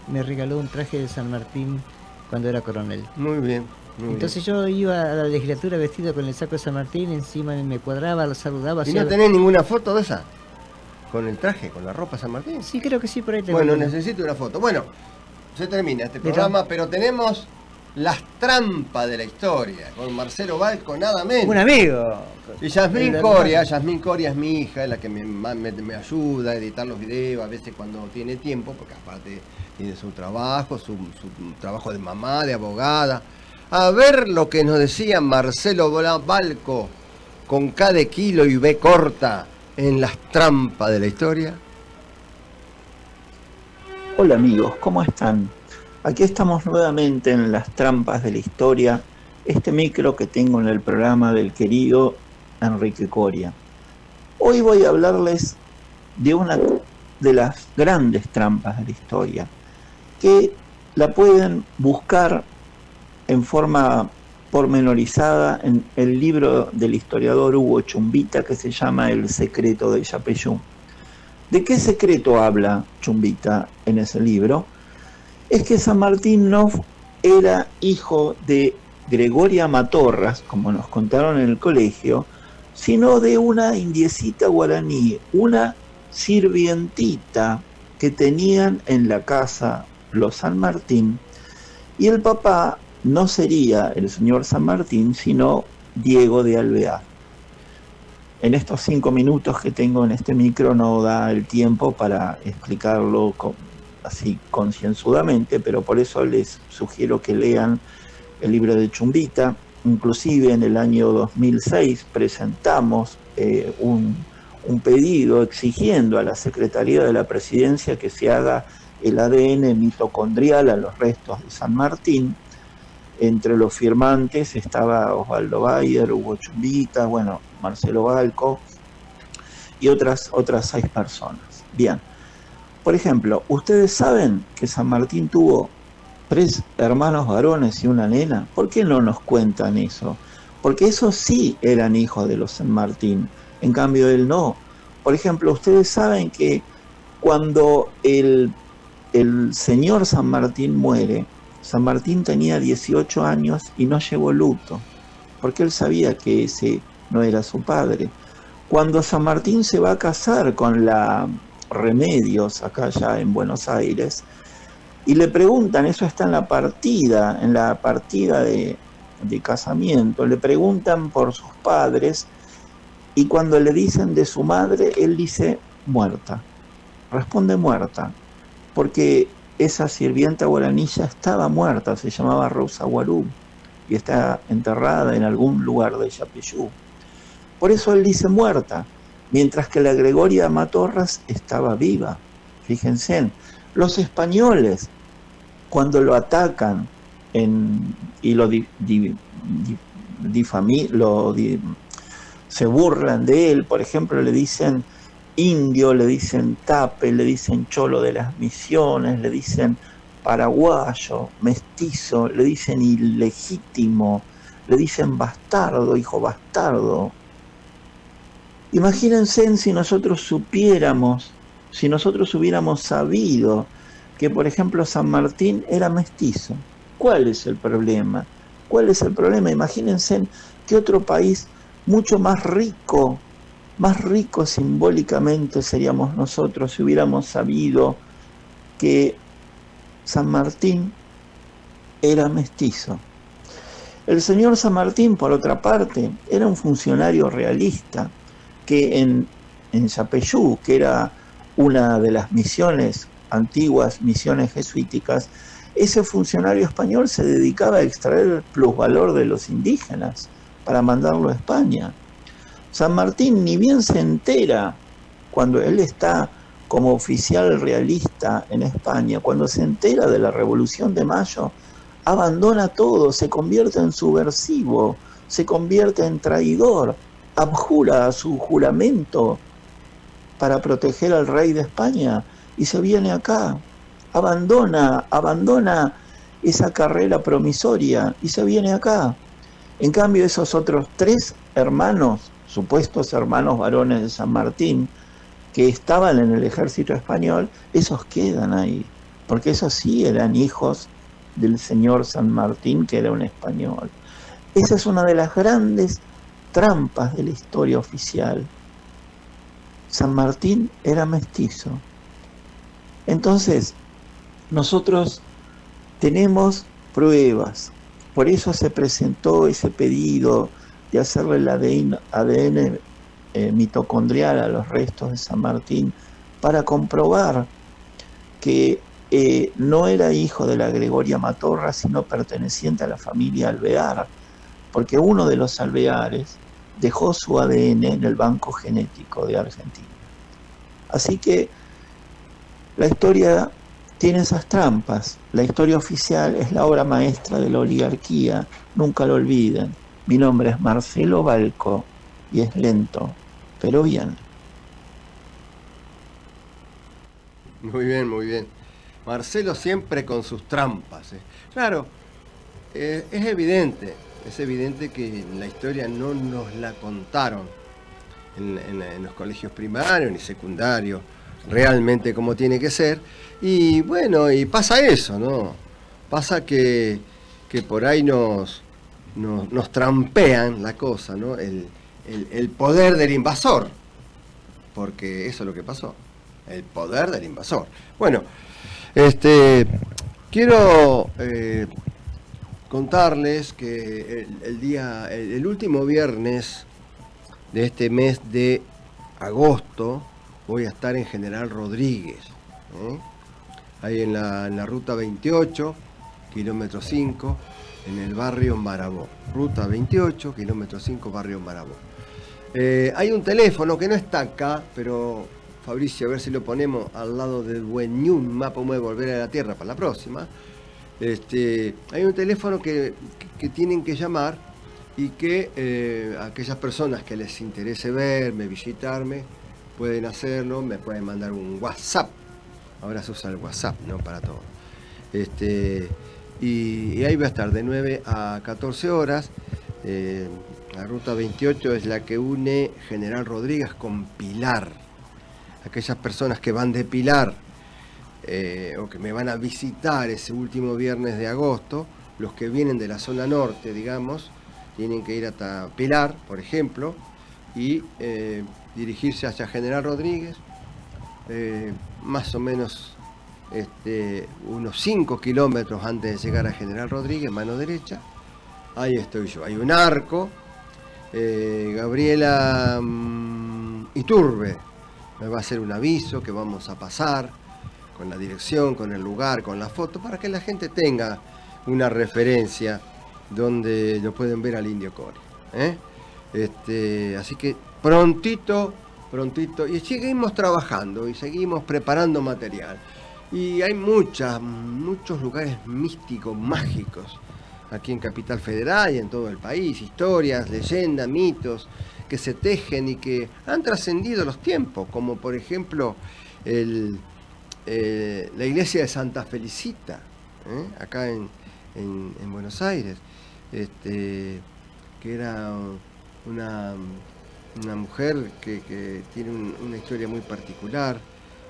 me regaló un traje de San Martín cuando era coronel. Muy bien. Entonces yo iba a la legislatura vestido con el saco de San Martín, encima me cuadraba, lo saludaba. ¿Y no tenés ninguna foto de esa? ¿Con el traje, con la ropa San Martín? Sí, creo que sí, por ahí tengo. Bueno, necesito una foto. Bueno, se termina este programa, pero tenemos las trampas de la historia, con Marcelo Balco, nada menos. Un amigo. Y Yasmín Coria es mi hija, es la que me ayuda a editar los videos, a veces cuando tiene tiempo, porque aparte tiene su trabajo de mamá, de abogada. A ver lo que nos decía Marcelo Balco, con K de kilo y B corta, en las trampas de la historia. Hola amigos, ¿cómo están? Aquí estamos nuevamente en las trampas de la historia, este micro que tengo en el programa del querido Enrique Coria. Hoy voy a hablarles de una de las grandes trampas de la historia, que la pueden buscar en forma pormenorizada en el libro del historiador Hugo Chumbita que se llama El secreto de Yapeyú. ¿De qué secreto habla Chumbita en ese libro? Es que San Martín no era hijo de Gregoria Matorras, como nos contaron en el colegio, sino de una indiecita guaraní, una sirvientita que tenían en la casa los San Martín, y el papá no sería el señor San Martín, sino Diego de Alvear. En estos 5 minutos que tengo en este micro no da el tiempo para explicarlo así concienzudamente, pero por eso les sugiero que lean el libro de Chumbita. Inclusive en el año 2006 presentamos un pedido exigiendo a la Secretaría de la Presidencia que se haga el ADN mitocondrial a los restos de San Martín. Entre los firmantes estaba Osvaldo Bayer, Hugo Chumbita, bueno, Marcelo Balco y otras 6 personas. Bien, por ejemplo, ¿ustedes saben que San Martín tuvo 3 hermanos varones y una nena? ¿Por qué no nos cuentan eso? Porque esos sí eran hijos de los San Martín, en cambio él no. Por ejemplo, ustedes saben que cuando el señor San Martín muere, San Martín tenía 18 años y no llevó luto, porque él sabía que ese no era su padre. Cuando San Martín se va a casar con la Remedios, acá ya en Buenos Aires, y le preguntan, eso está en la partida de casamiento, le preguntan por sus padres, y cuando le dicen de su madre, él dice muerta, responde muerta, porque esa sirvienta guaraní ya estaba muerta, se llamaba Rosa Guarú, y está enterrada en algún lugar de Yapeyú. Por eso él dice muerta, mientras que la Gregoria Matorras estaba viva. Fíjense, los españoles, cuando lo atacan y se burlan de él, por ejemplo, le dicen indio, le dicen tape, le dicen cholo de las misiones, le dicen paraguayo, mestizo, le dicen ilegítimo, le dicen bastardo, hijo bastardo. Imagínense si nosotros supiéramos, si nosotros hubiéramos sabido que, por ejemplo, San Martín era mestizo. ¿Cuál es el problema? ¿Cuál es el problema? Imagínense que otro país mucho más rico simbólicamente seríamos nosotros si hubiéramos sabido que San Martín era mestizo. El señor San Martín, por otra parte, era un funcionario realista que en Yapeyú, que era una de las misiones, antiguas misiones jesuíticas, ese funcionario español se dedicaba a extraer el plusvalor de los indígenas para mandarlo a España. San Martín ni bien se entera, cuando él está como oficial realista en España, cuando se entera de la Revolución de Mayo, abandona todo, se convierte en subversivo, se convierte en traidor, abjura su juramento para proteger al rey de España y se viene acá, abandona esa carrera promisoria y se viene acá. En cambio, esos otros 3 hermanos, supuestos hermanos varones de San Martín, que estaban en el ejército español, esos quedan ahí, porque esos sí eran hijos del señor San Martín, que era un español. Esa es una de las grandes trampas de la historia oficial. San Martín era mestizo. Entonces, nosotros tenemos pruebas. Por eso se presentó ese pedido de hacerle el ADN mitocondrial a los restos de San Martín para comprobar que no era hijo de la Gregoria Matorra, sino perteneciente a la familia Alvear, porque uno de los Alveares dejó su ADN en el Banco Genético de Argentina. Así que la historia tiene esas trampas. La historia oficial es la obra maestra de la oligarquía, nunca lo olviden. Mi nombre es Marcelo Balco y es lento, pero bien. Muy bien, muy bien. Marcelo siempre con sus trampas. Claro, es evidente. es evidente que la historia no nos la contaron en los colegios primarios ni secundarios, realmente como tiene que ser. Y bueno, y pasa eso, ¿no? Pasa que por ahí nos trampean la cosa, ¿no? El poder del invasor, porque eso es lo que pasó, el poder del invasor. Bueno, quiero contarles que el último viernes de este mes de agosto voy a estar en General Rodríguez, ahí en la ruta 28, kilómetro 5, en el barrio Marabó. Ruta 28, kilómetro 5, barrio Marabó. Hay un teléfono que no está acá, pero Fabricio, a ver si lo ponemos al lado del Wenyun Mapumeu Volver a la Tierra para la próxima. Hay un teléfono que tienen que llamar y que aquellas personas que les interese verme, visitarme, pueden hacerlo, me pueden mandar un WhatsApp. Ahora se usa el WhatsApp, ¿no? Para todo. Y ahí va a estar de 9 a 14 horas. La ruta 28 es la que une General Rodríguez con Pilar. Aquellas personas que van de Pilar o que me van a visitar ese último viernes de agosto, los que vienen de la zona norte, digamos, tienen que ir hasta Pilar, por ejemplo, y dirigirse hacia General Rodríguez, más o menos unos 5 kilómetros antes de llegar a General Rodríguez, mano derecha. Ahí estoy yo, hay un arco. Gabriela Iturbe me va a hacer un aviso que vamos a pasar con la dirección, con el lugar, con la foto, para que la gente tenga una referencia donde lo pueden ver al Indio Coria. Así que prontito, y seguimos trabajando y seguimos preparando material. Y hay muchos lugares místicos, mágicos, aquí en Capital Federal y en todo el país, historias, leyendas, mitos que se tejen y que han trascendido los tiempos, como por ejemplo la iglesia de Santa Felicita, acá en Buenos Aires, que era una mujer que tiene una historia muy particular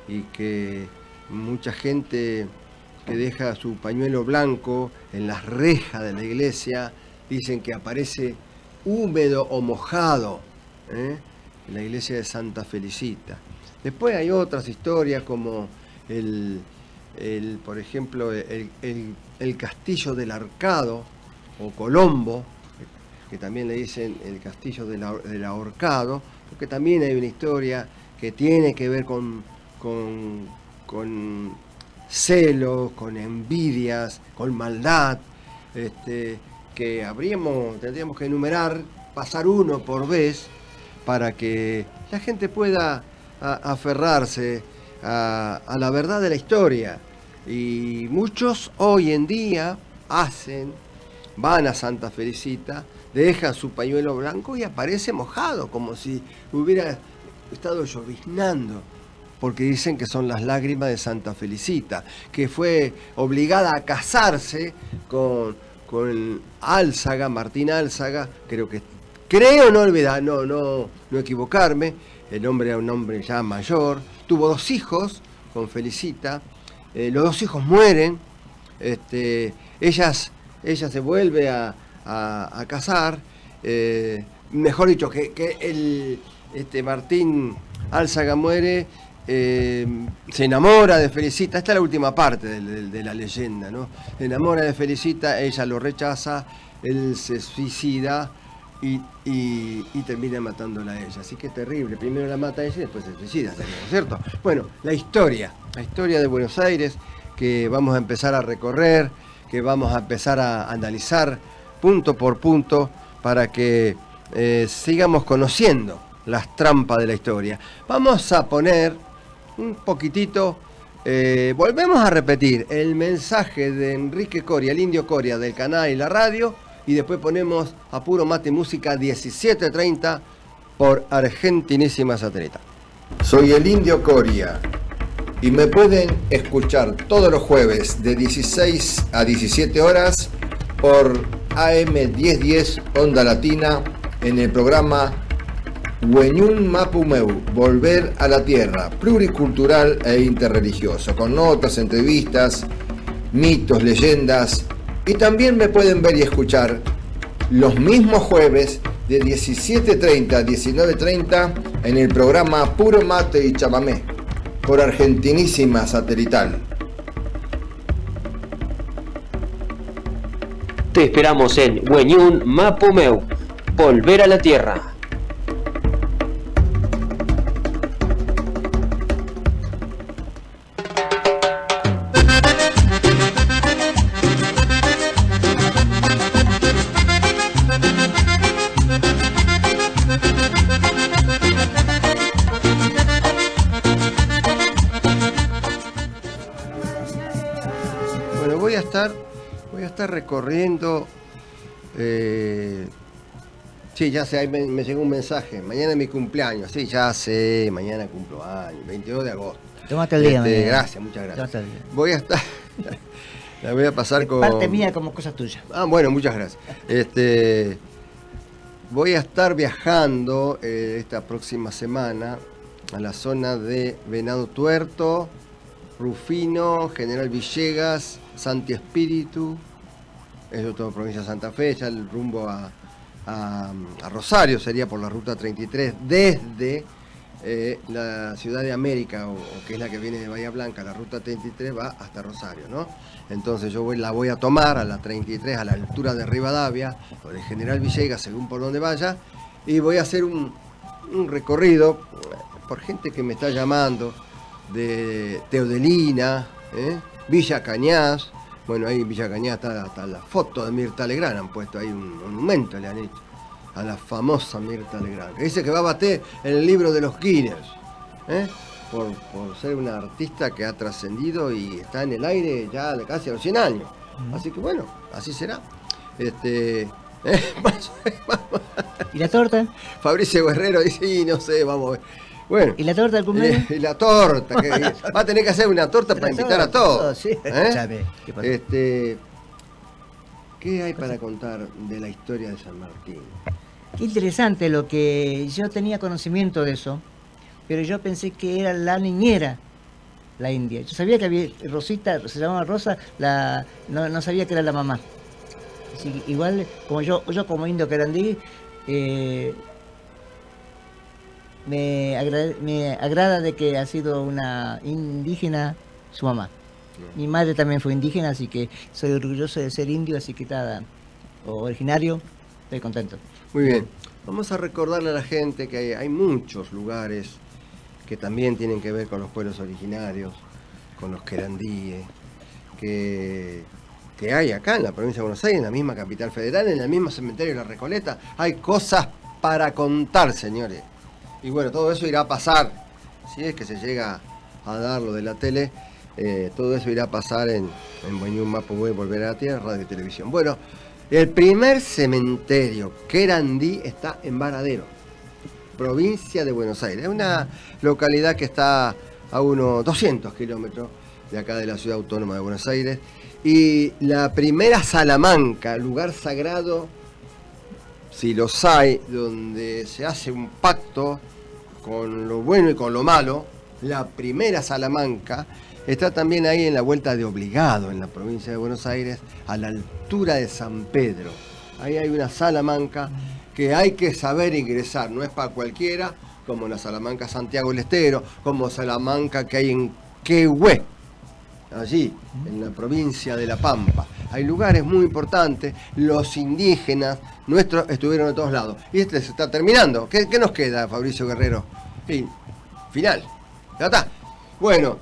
y que mucha gente que deja su pañuelo blanco en las rejas de la iglesia, dicen que aparece húmedo o mojado, en la iglesia de Santa Felicita. Después hay otras historias como por ejemplo, el castillo del Arcado o Colombo, que también le dicen el castillo del Ahorcado, porque también hay una historia que tiene que ver con celos, con envidias, con maldad, que tendríamos que enumerar, pasar uno por vez, para que la gente pueda aferrarse a la verdad de la historia. Y muchos hoy en día van a Santa Felicita, dejan su pañuelo blanco y aparece mojado, como si hubiera estado lloviznando, porque dicen que son las lágrimas de Santa Felicita, que fue obligada a casarse con Álzaga, Martín Álzaga, creo no olvidar, no equivocarme, el hombre era un hombre ya mayor, tuvo 2 hijos con Felicita, los 2 hijos mueren, ella se vuelve a casar, mejor dicho, que Martín Álzaga muere, se enamora de Felicita. Esta es la última parte de la leyenda, ¿no? Se enamora de Felicita, ella lo rechaza, él se suicida y termina matándola a ella. Así que es terrible, primero la mata a ella y después se suicida, ¿cierto? Bueno, la historia de Buenos Aires, que vamos a empezar a recorrer, que vamos a empezar a analizar punto por punto, para que sigamos conociendo las trampas de la historia. Vamos a poner un poquitito, volvemos a repetir el mensaje de Enrique Coria, el Indio Coria, del canal y la radio, y después ponemos a Puro Mate Música 17:30 por Argentinísima Satélite. Soy el Indio Coria y me pueden escuchar todos los jueves de 16 a 17 horas por AM1010 Onda Latina en el programa Wenyun Mapumeu, Volver a la Tierra, pluricultural e interreligioso, con notas, entrevistas, mitos, leyendas, y también me pueden ver y escuchar los mismos jueves de 17:30 a 19:30 en el programa Puro Mate y Chamamé por Argentinísima Satelital. Te esperamos en Wenyun Mapumeu, Volver a la Tierra. Bueno, voy a estar recorriendo. Sí, ya sé, ahí me llegó un mensaje. Mañana es mi cumpleaños. Sí, ya sé, mañana cumplo años, 22 de agosto. Tómate el día, mañana. Gracias, muchas gracias. Tómate el día. Voy a estar. La voy a pasar con. Parte mía como cosas tuyas. Ah, bueno, muchas gracias. Voy a estar viajando esta próxima semana a la zona de Venado Tuerto, Rufino, General Villegas, Santi Espíritu, eso todo provincia de Santa Fe, ya el rumbo a Rosario sería por la ruta 33 desde la Ciudad de América, o que es la que viene de Bahía Blanca. La ruta 33 va hasta Rosario, ¿no? Entonces yo la voy a tomar a la 33 a la altura de Rivadavia o de General Villegas, según por donde vaya, y voy a hacer un recorrido por gente que me está llamando de Teodelina, Villa Cañas. Bueno, ahí en Villa Cañas está la foto de Mirta Legrand, han puesto ahí un monumento, le han hecho a la famosa Mirta Legrand, que dice que va a bater en el libro de los Guinness, por ser una artista que ha trascendido y está en el aire ya de casi a los 100 años. Así que bueno, así será. ¿Y la torta? Fabricio Guerrero dice, y no sé, vamos a ver. Bueno, ¿y la torta del cumpleaños? Y la torta, que va a tener que hacer una torta para invitar a todos. Sí, escúchame, ¿qué pasa? ¿Qué hay para contar de la historia de San Martín? Qué interesante, lo que yo tenía conocimiento de eso, pero yo pensé que era la niñera, la india. Yo sabía que había Rosita, se llamaba Rosa, no sabía que era la mamá. Así que igual, como yo como indio querandí, me agrada de que ha sido una indígena su mamá. Mi madre también fue indígena, así que soy orgulloso de ser indio, así que está originario, estoy contento. Muy bien, vamos a recordarle a la gente que hay muchos lugares que también tienen que ver con los pueblos originarios, con los querandíes, que hay acá en la provincia de Buenos Aires, en la misma capital federal, en el mismo cementerio de La Recoleta. Hay cosas para contar, señores. Y bueno, todo eso irá a pasar, si es que se llega a dar lo de la tele, todo eso irá a pasar en Wenyun Mapumeu, Volver a la Tierra, radio y televisión. Bueno, el primer cementerio querandí está en Varadero, provincia de Buenos Aires. Es una localidad que está a unos 200 kilómetros de acá de la ciudad autónoma de Buenos Aires. Y la primera Salamanca, lugar sagrado, si los hay, donde se hace un pacto con lo bueno y con lo malo, la primera Salamanca está también ahí en la vuelta de Obligado, en la provincia de Buenos Aires, a la altura de San Pedro. Ahí hay una Salamanca que hay que saber ingresar, no es para cualquiera, como la Salamanca Santiago del Estero, como Salamanca que hay en Quehue, allí, en la provincia de La Pampa. Hay lugares muy importantes, los indígenas nuestros estuvieron de todos lados. Y se está terminando. ¿Qué nos queda, Fabricio Guerrero? Sí, final. Ya está. Bueno,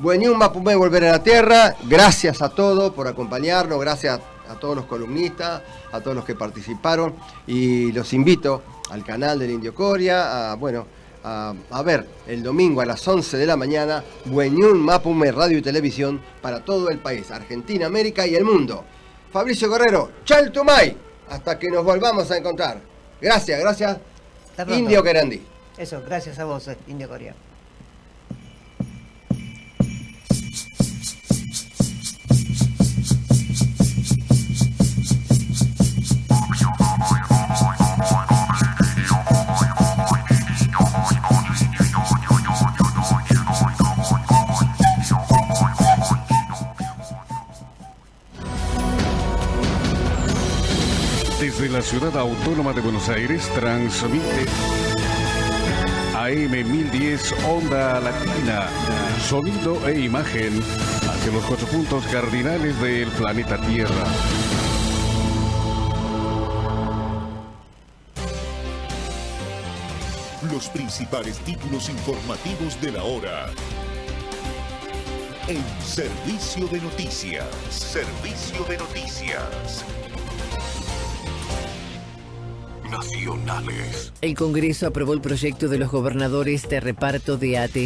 Wenyun Mapumeu, Volver a la Tierra. Gracias a todos por acompañarnos, gracias a todos los columnistas, a todos los que participaron. Y los invito al canal del Indio Coria, a ver el domingo a las 11 de la mañana, Wenyun Mapumeu, radio y televisión para todo el país, Argentina, América y el mundo. Fabricio Guerrero, Chaltumay, hasta que nos volvamos a encontrar. Gracias, Indio Querandí. Eso, gracias a vos, Indio Coria. Desde la ciudad autónoma de Buenos Aires transmite AM 1010 Onda Latina, sonido e imagen hacia los 4 puntos cardinales del planeta Tierra. Los principales títulos informativos de la hora. En Servicio de Noticias. Servicio de Noticias. Nacionales. El Congreso aprobó el proyecto de los gobernadores de reparto de ATM.